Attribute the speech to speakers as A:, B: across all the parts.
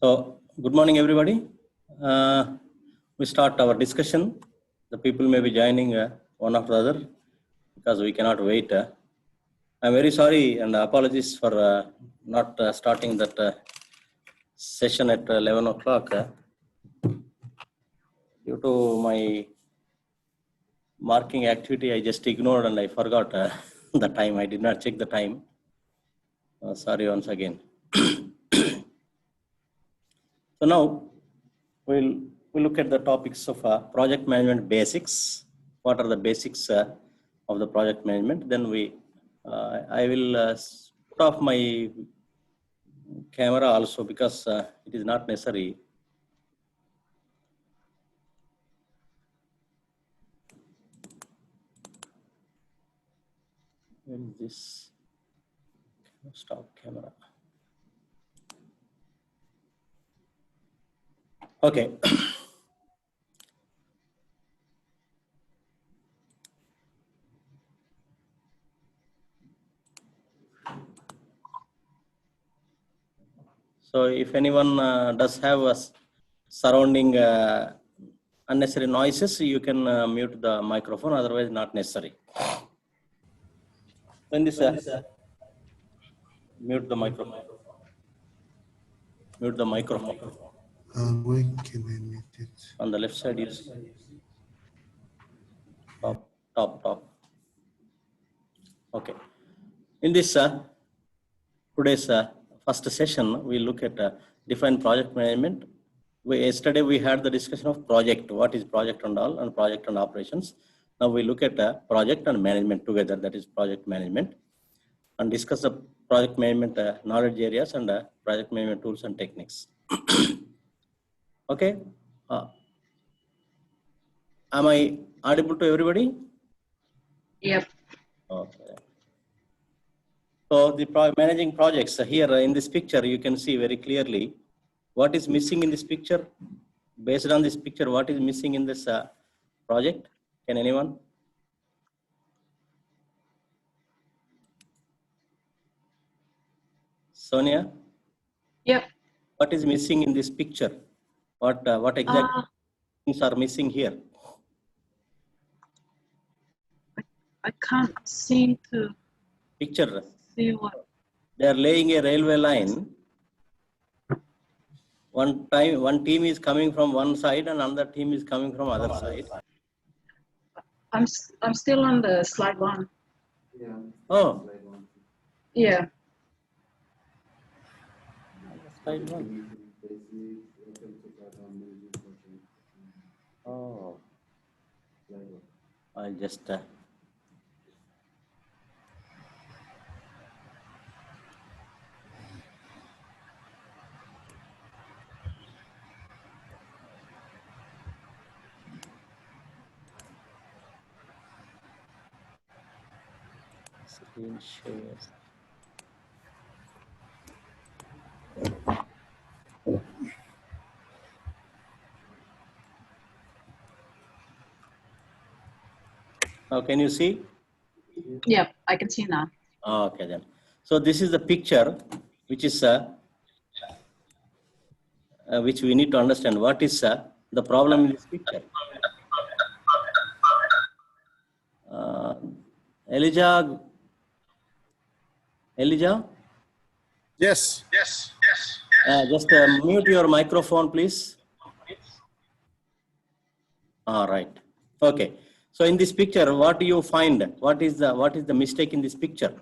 A: So, good morning, everybody. We start our discussion. The people may be joining one after the other because we cannot wait. I'm very sorry and apologies for not starting that session at 11 o'clock. Due to my marking activity, I just ignored and I forgot the time. I did not check the time. Sorry once again. So now we'll look at the topics of project management basics. What are the basics of the project management? Then I will put off my camera also because it is not necessary. Where is this? Stop camera. Okay. So if anyone does have a surrounding unnecessary noises, you can mute the microphone, otherwise not necessary. When this mute the microphone. Mute the microphone.
B: When can I mute it?
A: On the left side is top. Okay. In this today's first session, we look at define project management. Yesterday we had the discussion of project, what is project and all, and project and operations. Now we look at project and management together, that is project management, and discuss the project management knowledge areas and project management tools and techniques. Okay. Am I audible to everybody?
C: Yep.
A: Okay. So the managing projects here in this picture, you can see very clearly what is missing in this picture. Based on this picture, what is missing in this project? Can anyone? Sonia?
C: Yep.
A: What is missing in this picture? What exact things are missing here?
C: I can't seem to
A: Picture.
C: see what.
A: They are laying a railway line. One team is coming from one side and another team is coming from other side.
C: I'm still on the slide one.
B: Yeah.
A: Oh.
C: Yeah.
A: Slide one. Oh. I'll just screen share. Now, can you see?
C: Yep. I can see now.
A: Okay, then. So this is the picture, which is which we need to understand. What is the problem in this picture? Elijah?
B: Yes.
A: Just mute your microphone, please. All right. Okay. So in this picture, what do you find? What is the mistake in this picture?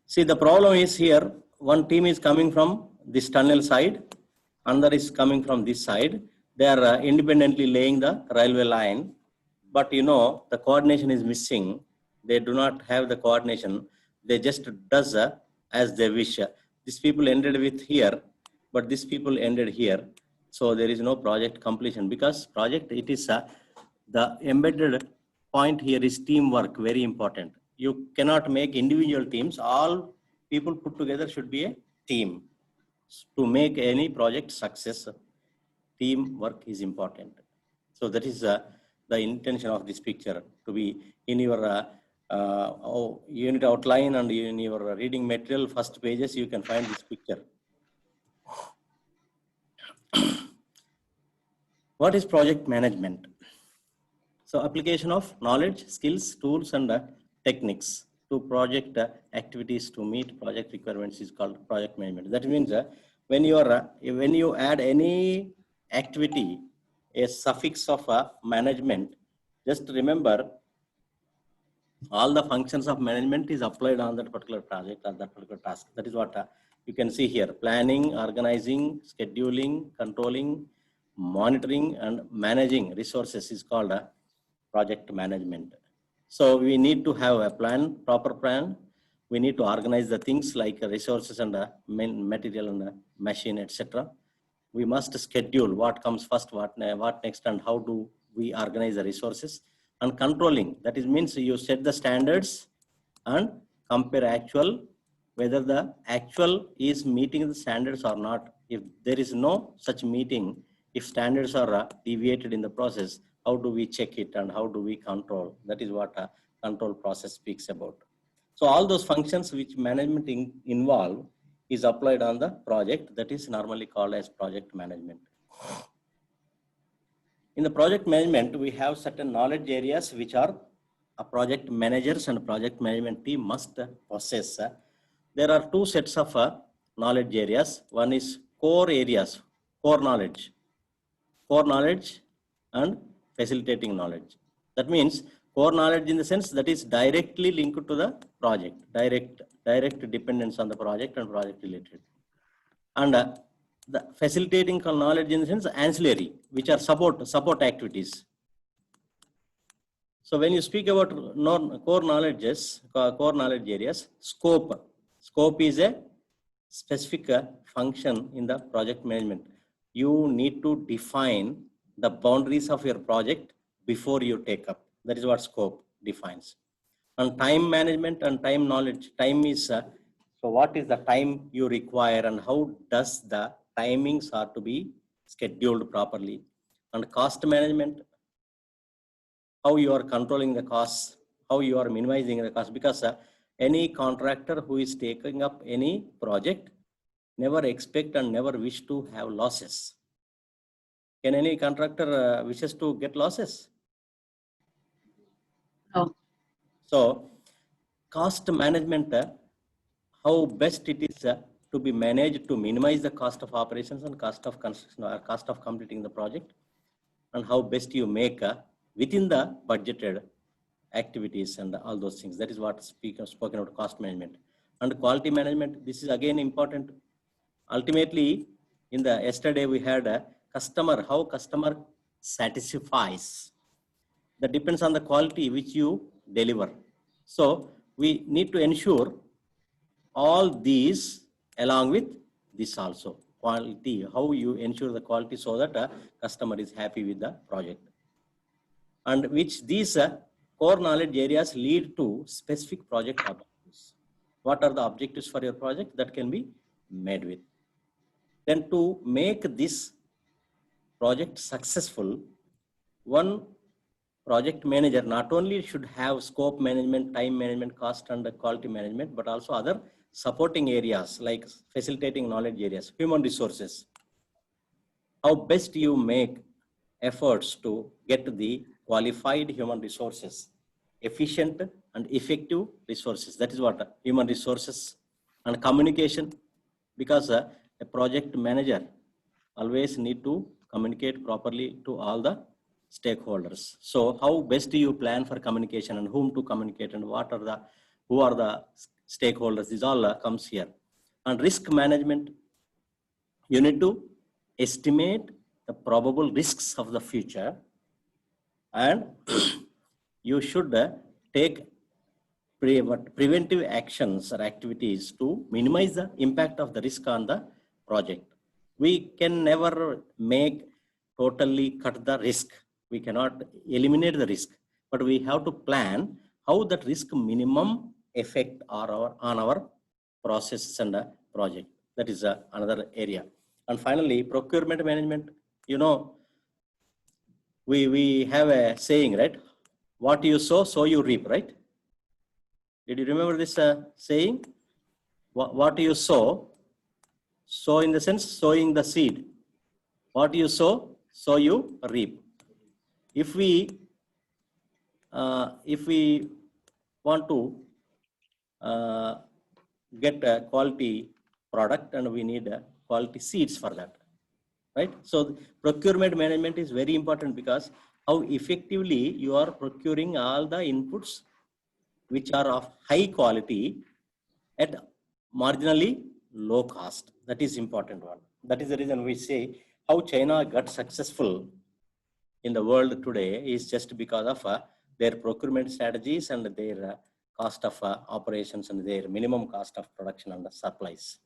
A: See, the problem is here, one team is coming from this tunnel side, another is coming from this side. They are independently laying the railway line, but you know, the coordination is missing. They do not have the coordination. They just does as they wish. These people ended with here, but these people ended here. So there is no project completion because project, it is the embedded point here is teamwork, very important. You cannot make individual teams. All people put together should be a team. To make any project success, teamwork is important. So that is the intention of this picture, to be in your unit outline and in your reading material, first pages, you can find this picture. What is project management? So application of knowledge, skills, tools, and techniques to project activities to meet project requirements is called project management. That means when you add any activity, a suffix of management, just remember all the functions of management is applied on that particular project or that particular task. That is what you can see here: planning, organizing, scheduling, controlling, monitoring, and managing resources is called project management. So we need to have a plan, proper plan. We need to organize the things like resources and material and machine, etc. We must schedule what comes first, what next, and how do we organize the resources. And controlling, that is means you set the standards and compare actual, whether the actual is meeting the standards or not. If there is no such meeting, if standards are deviated in the process, how do we check it and how do we control? That is what a control process speaks about. So all those functions which management involve is applied on the project, that is normally called as project management. In the project management, we have certain knowledge areas which are project managers and project management team must possess. There are two sets of knowledge areas. One is core areas, core knowledge and facilitating knowledge. That means core knowledge in the sense that is directly linked to the project, direct dependence on the project and project related. And the facilitating knowledge in the sense ancillary, which are support activities. So when you speak about core knowledge areas, scope is a specific function in the project management. You need to define the boundaries of your project before you take up. That is what scope defines. And time management and time knowledge. Time is, so what is the time you require and how does the timings are to be scheduled properly. And cost management, how you are controlling the costs, how you are minimizing the cost, because any contractor who is taking up any project never expect and never wish to have losses. Can any contractor wishes to get losses?
C: No.
A: So cost management, how best it is to be managed to minimize the cost of operations and cost of construction or cost of completing the project, and how best you make within the budgeted activities and all those things. That is what spoken about cost management. And quality management, this is again important. Ultimately, in the yesterday we had a customer, how customer satisfies. That depends on the quality which you deliver. So we need to ensure all these along with this also. Quality, how you ensure the quality so that a customer is happy with the project. And which these core knowledge areas lead to specific project objectives. What are the objectives for your project that can be made with? Then to make this project successful, one project manager not only should have scope management, time management, cost and quality management, but also other supporting areas like facilitating knowledge areas, human resources. How best you make efforts to get the qualified human resources, efficient and effective resources. That is what human resources. And communication, because a project manager always need to communicate properly to all the stakeholders. So how best do you plan for communication and whom to communicate and who are the stakeholders? This all comes here. And risk management, you need to estimate the probable risks of the future, and you should take preventive actions or activities to minimize the impact of the risk on the project. We can never totally cut the risk. We cannot eliminate the risk, but we have to plan how that risk minimum effect on our processes and project. That is another area. And finally, procurement management. You know, we have a saying, right? What you sow, so you reap, right? Did you remember this saying? What you sow in the sense sowing the seed. What you sow, so you reap. If we want to get a quality product, and we need quality seeds for that, right? So procurement management is very important, because how effectively you are procuring all the inputs which are of high quality at marginally low cost. That is important one. That is the reason we say how China got successful in the world today is just because of their procurement strategies and their cost of operations and their minimum cost of production and supplies.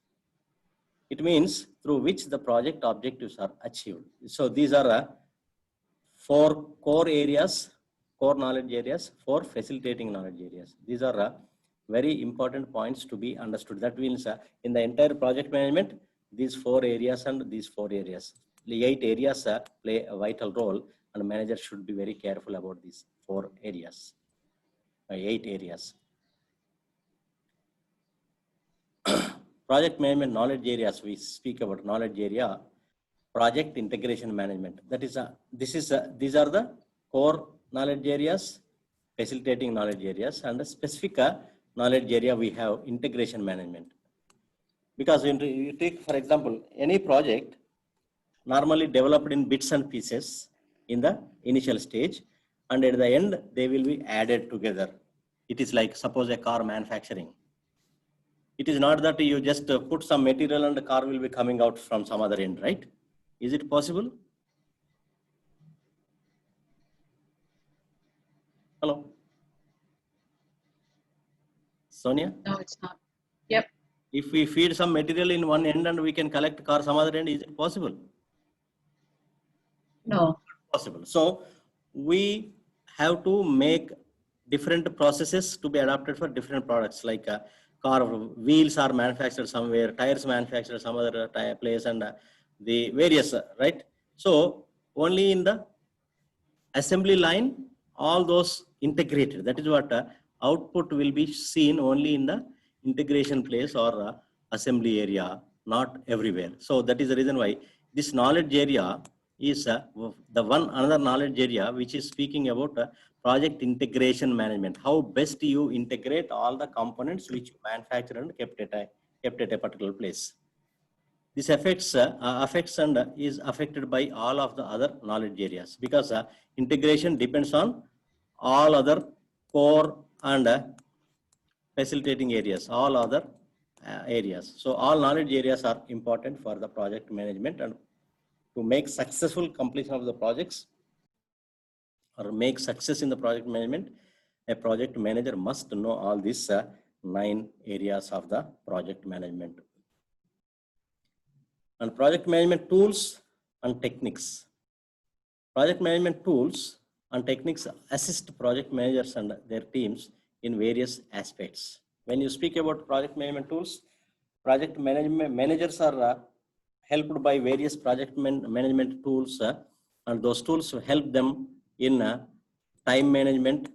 A: It means through which the project objectives are achieved. So these are 4 core areas, core knowledge areas, 4 facilitating knowledge areas. These are very important points to be understood. That means in the entire project management, these 4 areas and these 4 areas, the 8 areas play a vital role, and manager should be very careful about these 4 areas, 8 areas. Project management knowledge areas, we speak about knowledge area, project integration management. That is these are the core knowledge areas, facilitating knowledge areas, and the specific knowledge area we have integration management. Because you take, for example, any project normally developed in bits and pieces in the initial stage, and at the end they will be added together. It is like, suppose a car manufacturing. It is not that you just put some material and the car will be coming out from some other end, right? Is it possible? Hello? Sonia?
C: No, it's not. Yep.
A: If we feed some material in one end and we can collect car some other end, is it possible?
C: No.
A: Possible. So we have to make different processes to be adapted for different products, like car wheels are manufactured somewhere, tires manufactured some other tire place, and the various, right? So only in the assembly line, all those integrated. That is what output will be seen only in the integration place or assembly area, not everywhere. So that is the reason why this knowledge area is the one another knowledge area which is speaking about project integration management. How best you integrate all the components which you manufacture and kept at a particular place. This affects and is affected by all of the other knowledge areas, because integration depends on all other core and facilitating areas, all other areas. So all knowledge areas are important for the project management, and to make successful completion of the projects or make success in the project management, a project manager must know all these 9 areas of the project management. And project management tools and techniques. Project management tools and techniques assist project managers and their teams in various aspects. When you speak about project management tools, project management managers are helped by various project management tools, and those tools help them in time management,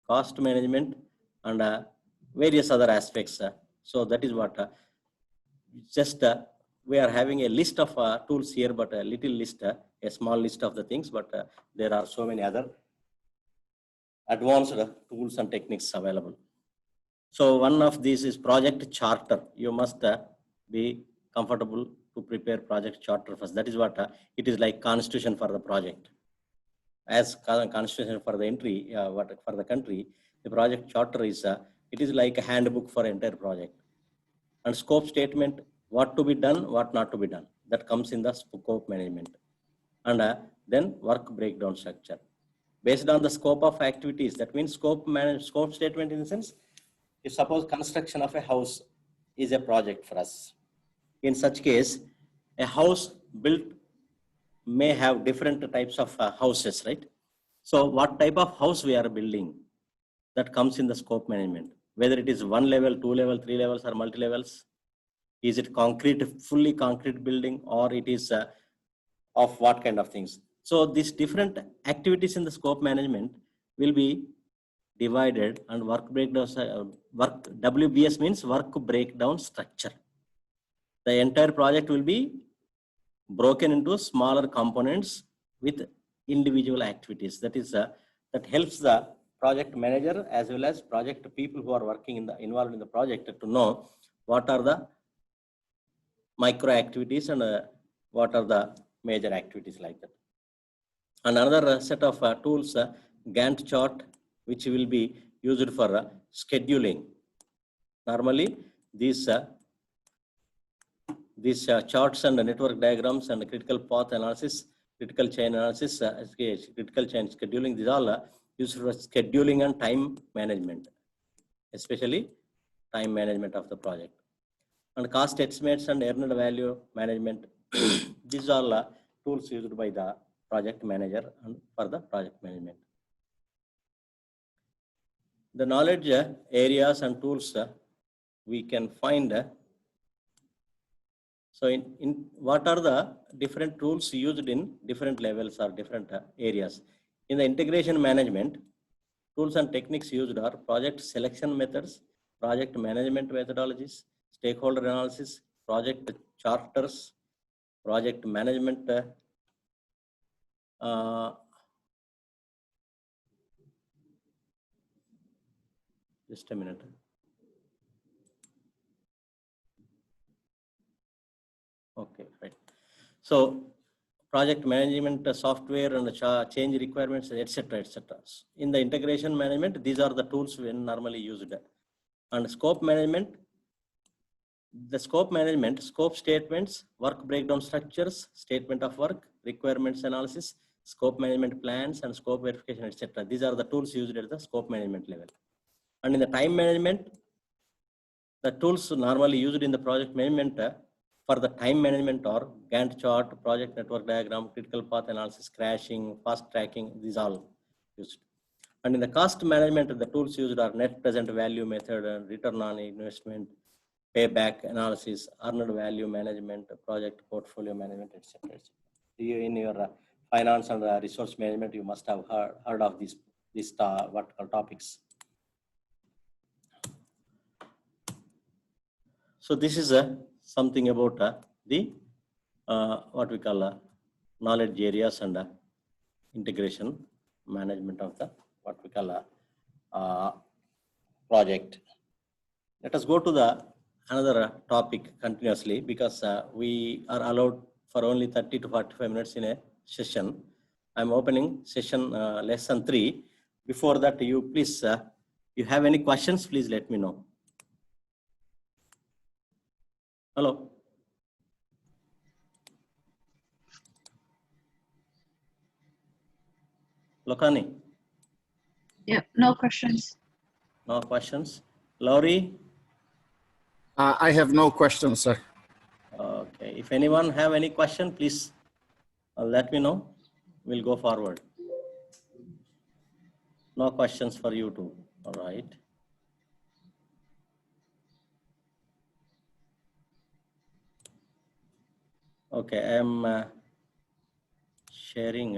A: cost management, and various other aspects. So that is what just we are having a list of tools here, but a little list, a small list of the things, but there are so many other advanced tools and techniques available. So one of these is project charter. You must be comfortable to prepare project charter first. That is what it is like constitution for the project. As constitution for the entry, for the country, the project charter is, it is like a handbook for entire project. And scope statement, what to be done, what not to be done. That comes in the scope management. And then work breakdown structure. Based on the scope of activities, that means scope statement in the sense, if suppose construction of a house is a project for us. In such case, a house built may have different types of houses, right? So what type of house we are building, that comes in the scope management. Whether it is 1 level, 2 level, 3 levels, or multi levels. Is it concrete, fully concrete building, or it is of what kind of things? So these different activities in the scope management will be divided and work breakdown, WBS means work breakdown structure. The entire project will be broken into smaller components with individual activities. That is, that helps the project manager as well as project people who are working involved in the project to know what are the micro activities and what are the major activities like that. And another set of tools, Gantt chart, which will be used for scheduling. Normally, these charts and network diagrams and critical path analysis, critical chain analysis, critical chain scheduling, these all used for scheduling and time management, especially time management of the project. And cost estimates and earned value management, these are all tools used by the project manager and for the project management. The knowledge areas and tools we can find. So in what are the different tools used in different levels or different areas? In the integration management, tools and techniques used are project selection methods, project management methodologies, stakeholder analysis, project charters, project management, just a minute. Okay, right. So project management software and change requirements, etc., etc. In the integration management, these are the tools we normally used. And scope management, the scope management, scope statements, work breakdown structures, statement of work, requirements analysis, scope management plans, and scope verification, etc. These are the tools used at the scope management level. And in the time management, the tools normally used in the project management for the time management are Gantt chart, project network diagram, critical path analysis, crashing, fast tracking, these all used. And in the cost management, the tools used are net present value method, and return on investment, payback analysis, earned value management, project portfolio management, etc. In your finance and resource management, you must have heard of these vertical topics. So this is something about the what we call knowledge areas and integration management of the what we call project. Let us go to the another topic continuously, because we are allowed for only 30 to 45 minutes in a session. I'm opening session lesson 3. Before that, you please, you have any questions, please let me know. Hello. Lokani.
C: Yeah, no questions.
A: No questions. Laurie.
D: I have no questions, sir.
A: Okay. If anyone have any question, please let me know. We'll go forward. No questions for you too. All right. Okay, I am sharing.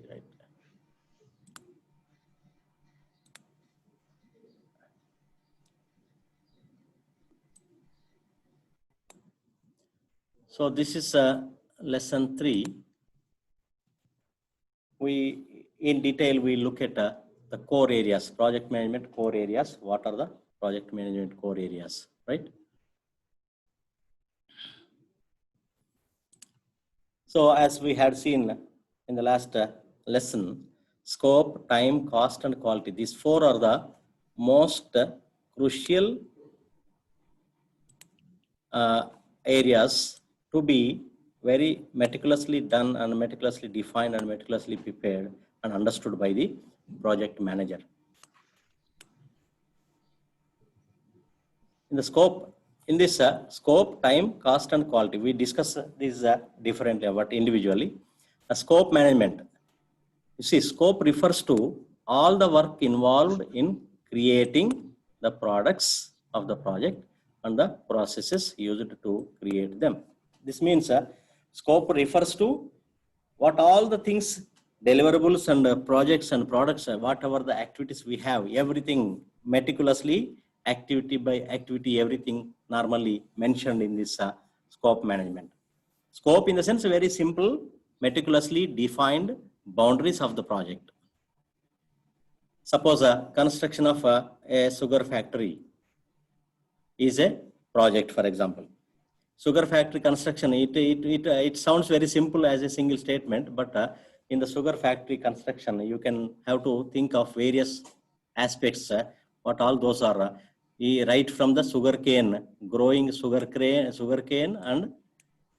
A: Right. So this is lesson 3. We in detail we look at the core areas, project management core areas. What are the project management core areas, right? So as we had seen in the last lesson, scope, time, cost, and quality. These 4 are the most crucial areas to be very meticulously done and meticulously defined and meticulously prepared and understood by the project manager. In the scope, in this scope, time, cost, and quality, we discuss these differently, but individually. Scope management. You see, scope refers to all the work involved in creating the products of the project and the processes used to create them. This means scope refers to what all the things deliverables and projects and products, whatever the activities we have, everything meticulously, activity by activity, everything normally mentioned in this scope management. Scope in the sense very simple, meticulously defined boundaries of the project. Suppose a construction of a sugar factory is a project, for example. Sugar factory construction, it sounds very simple as a single statement, but in the sugar factory construction, you can have to think of various aspects, what all those are, right from the sugar cane, growing sugar cane and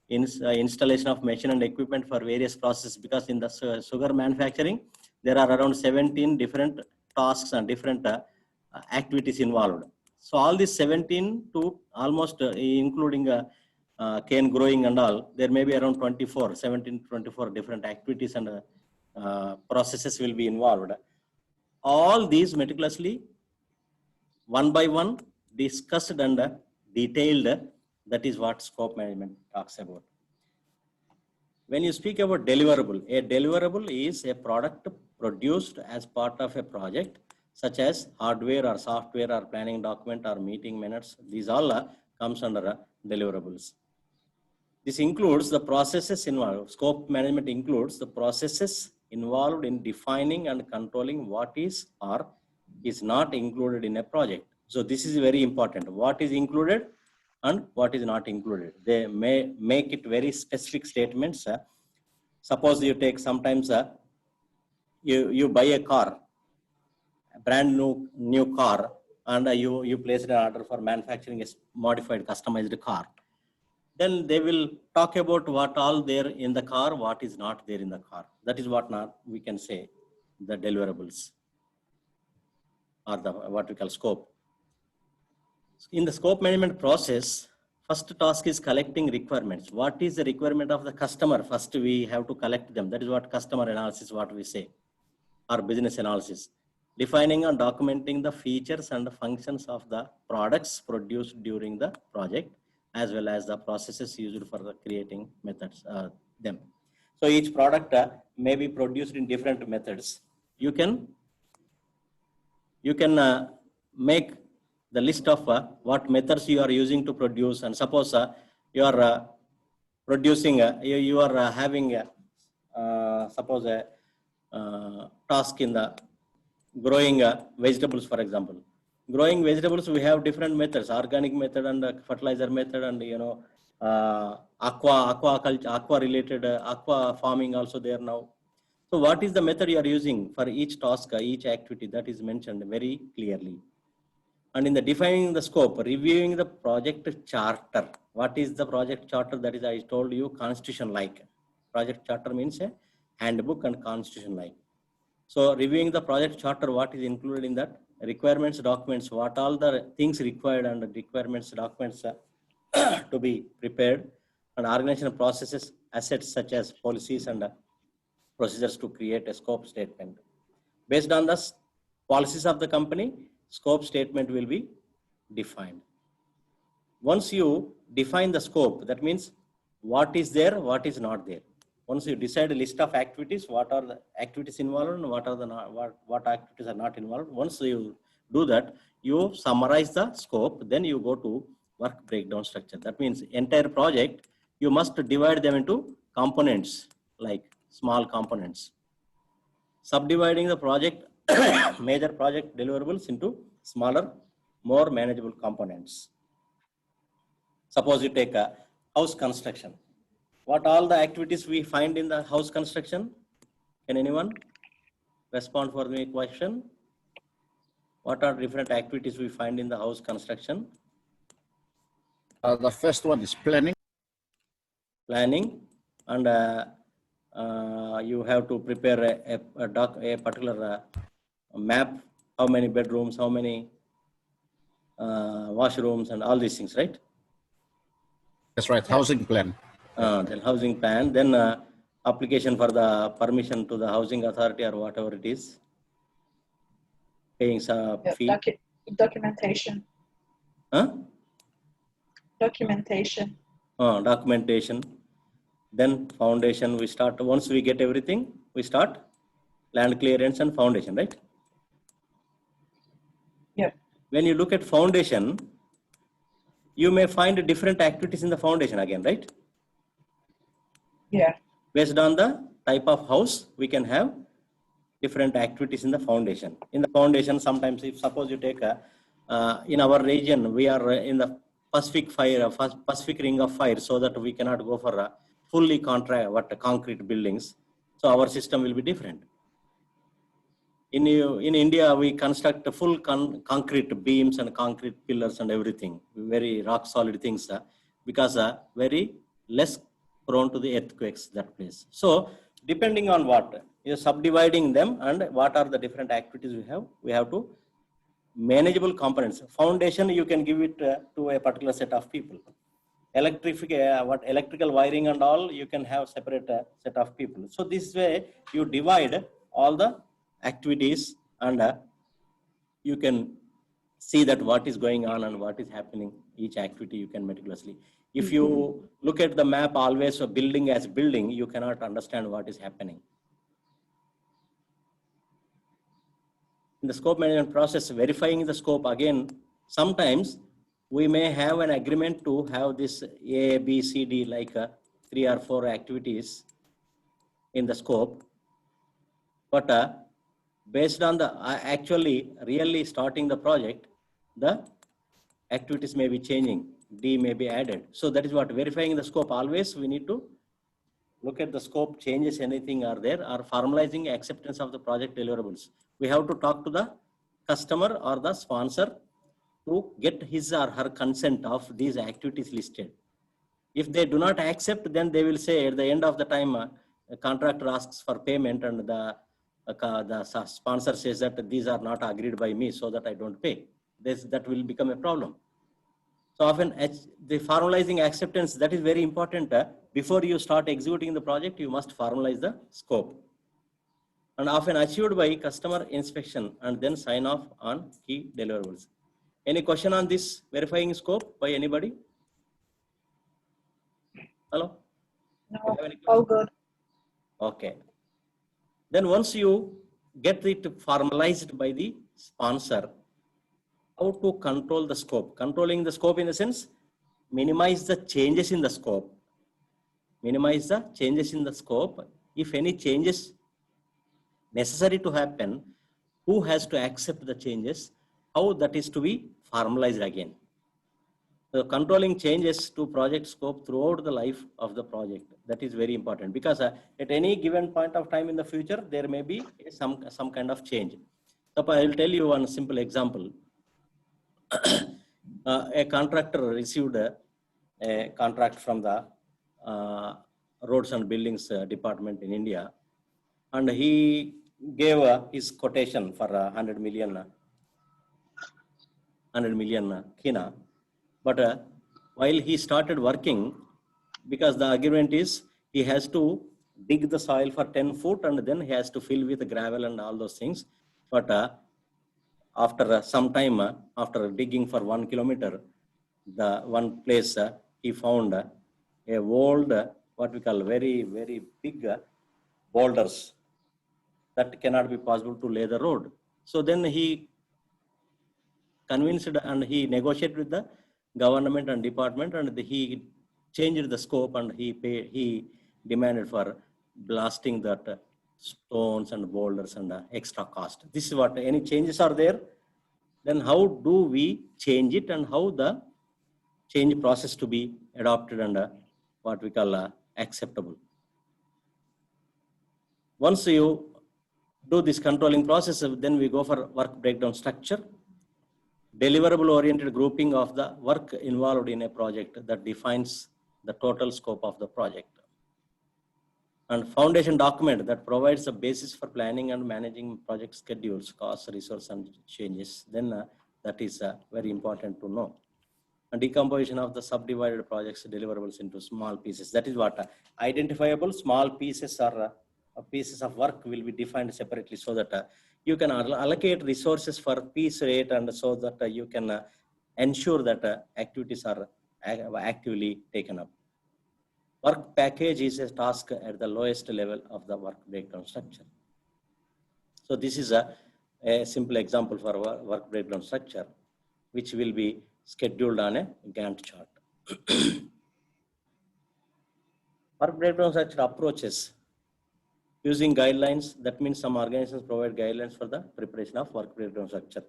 A: installation of machine and equipment for various processes, because in the sugar manufacturing, there are around 17 different tasks and different activities involved. So all these 17 to almost including cane growing and all, there may be around 17 to 24 different activities and processes will be involved. All these meticulously, one by one, discussed and detailed. That is what scope management talks about. When you speak about deliverable, a deliverable is a product produced as part of a project, such as hardware or software or planning document or meeting minutes. These all comes under deliverables. This includes the processes involved. Scope management includes the processes involved in defining and controlling what is or is not included in a project. So this is very important. What is included and what is not included. They may make it very specific statements. Suppose you take sometimes you buy a car, a brand new car, and you place an order for manufacturing a modified customized car. Then they will talk about what all there in the car, what is not there in the car. That is what not we can say the deliverables or the what we call scope. In the scope management process, first task is collecting requirements. What is the requirement of the customer? First we have to collect them. That is what customer analysis, what we say, or business analysis. Defining and documenting the features and the functions of the products produced during the project, as well as the processes used for the creating methods them. So each product may be produced in different methods. You can make the list of what methods you are using to produce, and suppose you are producing, you are having suppose a task in the growing vegetables, for example. Growing vegetables, we have different methods, organic method and fertilizer method, and aqua related aqua farming also there now. So what is the method you are using for each task, each activity, that is mentioned very clearly. And in the defining the scope, reviewing the project charter. What is the project charter? That is, I told you, constitution like. Project charter means a handbook and constitution like. So reviewing the project charter, what is included in that? Requirements documents, what all the things required and the requirements documents to be prepared, and organizational processes, assets such as policies and procedures to create a scope statement. Based on the policies of the company, scope statement will be defined. Once you define the scope, that means what is there, what is not there. Once you decide a list of activities, what are the activities involved and what are the what activities are not involved. Once you do that, you summarize the scope, then you go to work breakdown structure. That means entire project, you must divide them into components, like small components. Subdividing the project, major project deliverables into smaller, more manageable components. Suppose you take a house construction. What all the activities we find in the house construction? Can anyone respond for me question? What are different activities we find in the house construction?
D: The first one is planning.
A: Planning, and you have to prepare a particular map, how many bedrooms, how many washrooms, and all these things, right?
D: That's right, housing plan.
A: Then housing plan, then application for the permission to the housing authority or whatever it is, paying some fee.
C: Documentation.
A: Huh?
C: Documentation.
A: Documentation. Then foundation, we start, once we get everything, we start land clearance and foundation, right?
C: Yep.
A: When you look at foundation, you may find different activities in the foundation again, right?
C: Yeah.
A: Based on the type of house, we can have different activities in the foundation. In the foundation, sometimes if suppose you take in our region, we are in the Pacific Ring of Fire, so that we cannot go for fully concrete buildings. So our system will be different. In India, we construct a full concrete beams and concrete pillars and everything, very rock solid things, because very less prone to the earthquakes, that place. So depending on what, you're subdividing them and what are the different activities we have to manageable components. Foundation, you can give it to a particular set of people. Electrical wiring and all, you can have separate set of people. So this way you divide all the activities and you can see that what is going on and what is happening, each activity you can meticulously. If you look at the map always a building as building, you cannot understand what is happening. In the scope management process, verifying the scope, again, sometimes we may have an agreement to have this A, B, C, D, like 3 or 4 activities in the scope. But based on the actually really starting the project, the activities may be changing, D may be added. So that is what verifying the scope. Always we need to look at the scope, changes anything are there, or formalizing acceptance of the project deliverables. We have to talk to the customer or the sponsor to get his or her consent of these activities listed. If they do not accept, then they will say at the end of the time, a contractor asks for payment and the sponsor says that these are not agreed by me, so that I don't pay. That will become a problem. So often the formalizing acceptance, that is very important. Before you start executing the project, you must formalize the scope. And often achieved by customer inspection and then sign off on key deliverables. Any question on this verifying scope by anybody? Hello?
C: No, all good.
A: Okay. Then once you get it formalized by the sponsor, how to control the scope? Controlling the scope in the sense, minimize the changes in the scope. Minimize the changes in the scope. If any changes necessary to happen, who has to accept the changes? How that is to be formalized again. So controlling changes to project scope throughout the life of the project, that is very important, because at any given point of time in the future, there may be some kind of change. So I will tell you one simple example. A contractor received a contract from the roads and buildings department in India, and he gave his quotation for 100 million kina. But while he started working, because the agreement is he has to dig the soil for 10 foot and then he has to fill with gravel and all those things. But after some time, after digging for 1 kilometer, the one place he found a old, what we call very, very big boulders that cannot be possible to lay the road. So then he convinced and he negotiated with the government and department, and he changed the scope and he demanded for blasting that stones and boulders and extra cost. This is what, any changes are there, then how do we change it and how the change process to be adopted and what we call acceptable. Once you do this controlling process, then we go for work breakdown structure. Deliverable oriented grouping of the work involved in a project that defines the total scope of the project. And foundation document that provides a basis for planning and managing project schedules, costs, resource and changes. Then that is very important to know. And decomposition of the subdivided projects deliverables into small pieces. That is what identifiable small pieces or pieces of work will be defined separately, so that you can allocate resources for piece rate, and so that you can ensure that activities are actively taken up. Work package is a task at the lowest level of the work breakdown structure. So this is a simple example for our work breakdown structure, which will be scheduled on a Gantt chart. Work breakdown structure approaches using guidelines. That means some organizations provide guidelines for the preparation of work breakdown structure.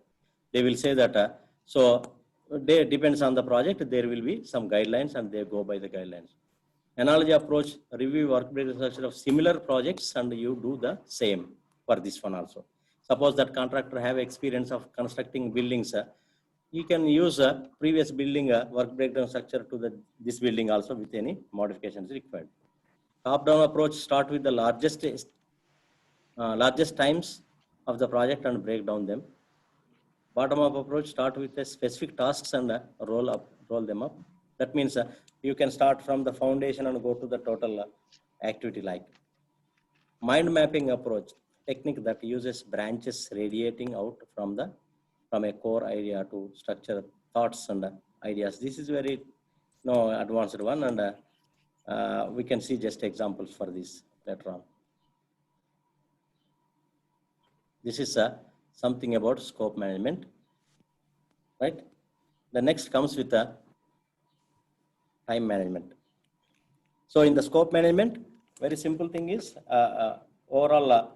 A: They will say that, so they depends on the project, there will be some guidelines and they go by the guidelines. Analogy approach, review work breakdown structure of similar projects and you do the same for this one also. Suppose that contractor have experience of constructing buildings, you can use a previous building work breakdown structure to this building also with any modifications required. Top-down approach start with the largest times of the project and break down them. Bottom-up approach start with the specific tasks and roll them up. That means you can start from the foundation and go to the total activity like. Mind mapping approach, technique that uses branches radiating out from a core idea to structure thoughts and ideas. This is very advanced one, and we can see just examples for this later on. This is something about scope management, right? The next comes with the time management. So in the scope management, very simple thing is overall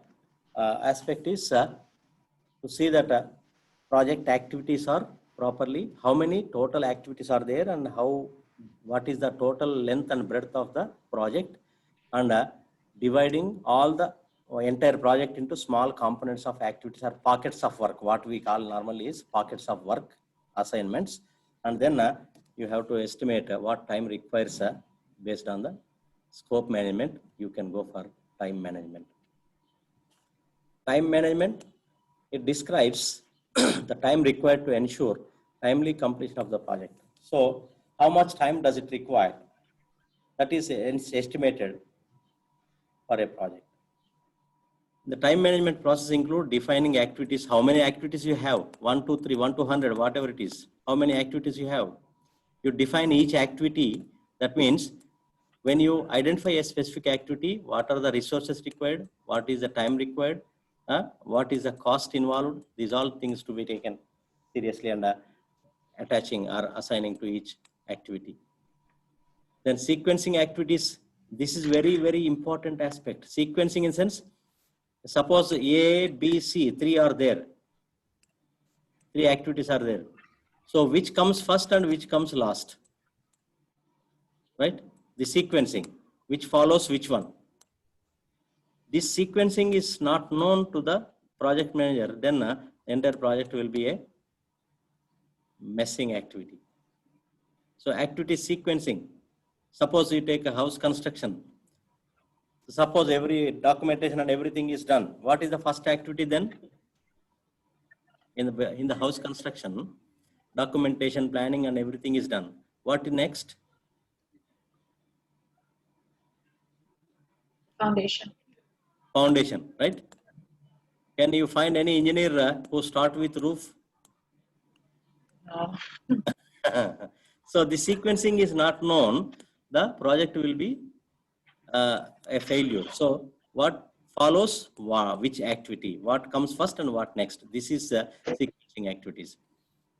A: aspect is to see that project activities are properly, how many total activities are there and what is the total length and breadth of the project, and dividing all the entire project into small components of activities or pockets of work. What we call normally is pockets of work assignments, and then you have to estimate what time requires based on the scope management. You can go for time management. Time management, it describes the time required to ensure timely completion of the project. So how much time does it require? That is estimated for a project. The time management process include defining activities, how many activities you have, 1, 2, 3, 1 to 100, whatever it is, how many activities you have. You define each activity. That means when you identify a specific activity, what are the resources required, what is the time required, what is the cost involved. These all things to be taken seriously and attaching or assigning to each activity. Then sequencing activities. This is very, very important aspect. Sequencing in sense, suppose A, B, C, 3 are there. 3 activities are there. So which comes first and which comes last? Right? The sequencing, which follows which one? This sequencing is not known to the project manager, then the entire project will be a messing activity. So activity sequencing. Suppose you take a house construction. Suppose every documentation and everything is done. What is the first activity then? In the house construction, documentation, planning and everything is done. What next?
C: Foundation.
A: Foundation, right? Can you find any engineer who start with roof?
C: No.
A: So the sequencing is not known, the project will be a failure. So what follows which activity, what comes first and what next? This is sequencing activities.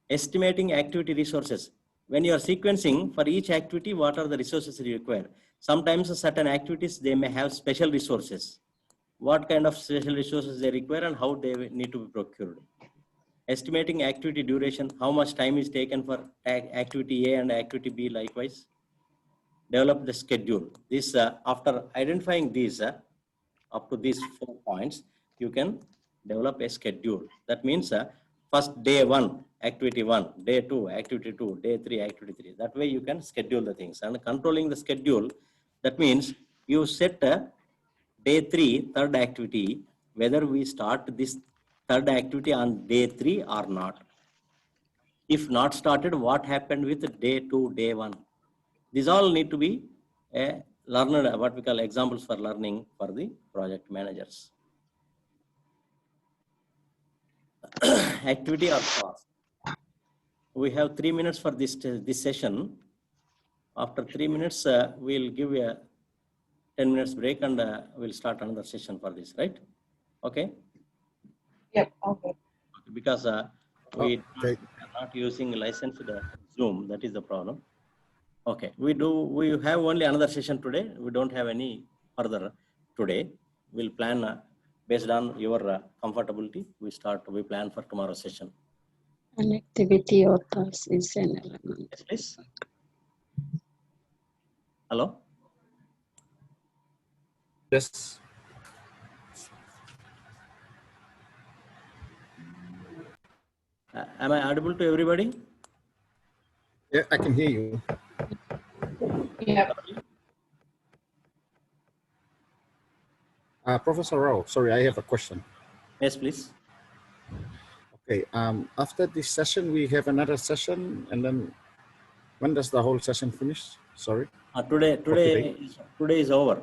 A: Estimating activity resources. When you are sequencing for each activity, what are the resources you require? Sometimes certain activities, they may have special resources. What kind of special resources they require and how they need to be procured. Estimating activity duration, how much time is taken for activity A and activity B likewise. Develop the schedule. This after identifying these up to these 4 points, you can develop a schedule. That means first day 1, activity 1, day 2, activity 2, day 3, activity 3. That way you can schedule the things. And controlling the schedule, that means you set day 3, third activity, whether we start this third activity on day 3 or not. If not started, what happened with day 2, day 1? These all need to be learned, what we call examples for learning for the project managers. Activity or task. We have 3 minutes for this session. After 3 minutes, we'll give a 10 minutes break and we'll start another session for this, right? Okay.
C: Yep, okay.
A: Because we
D: Okay.
A: are not using licensed Zoom. That is the problem. Okay, we have only another session today. We don't have any further today. We'll plan based on your comfortability. We plan for tomorrow's session.
E: An activity or task is an element.
A: Yes, please. Hello?
D: Yes.
A: Am I audible to everybody?
D: Yeah, I can hear you.
C: Yep.
D: Professor Rao, sorry, I have a question.
A: Yes, please.
D: Okay. After this session, we have another session, and then when does the whole session finish? Sorry.
A: Today is over.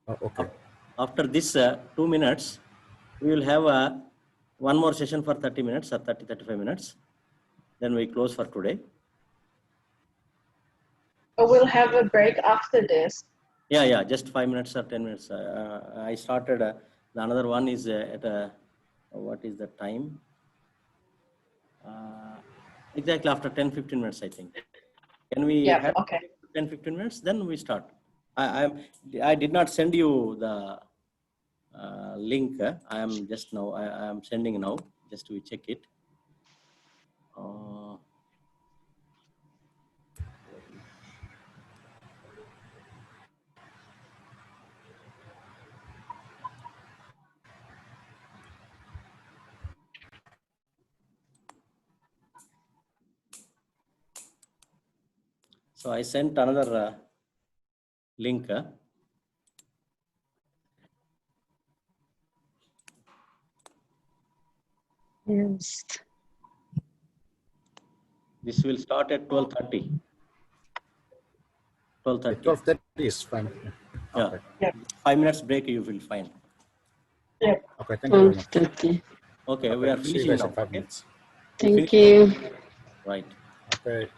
D: Oh, okay.
A: After this 2 minutes, we will have one more session for 30 minutes or 35 minutes. Then we close for today.
C: But we'll have a break after this.
A: Yeah, just 5 minutes or 10 minutes. I started, the another one is at what is the time? Exactly after 10-15 minutes, I think. Can we
C: Yeah,
A: have
C: okay.
A: 10-15 minutes? Then we start. I did not send you the link. I am just now, I am sending now, just to check it. So I sent another link.
E: Yes.
A: This will start at 12:30. 12:30.
D: 12:30 is fine.
A: Yeah.
D: Okay.
C: Yep.
A: 5 minutes break you will find.
C: Yep.
D: Okay. Thank you very much.
E: 12:30.
A: Okay, we
D: Okay,
A: are
D: see you
A: finishing
D: guys
A: now.
D: in 5
A: Okay?
D: minutes.
E: Thank you.
A: Right.
D: Okay.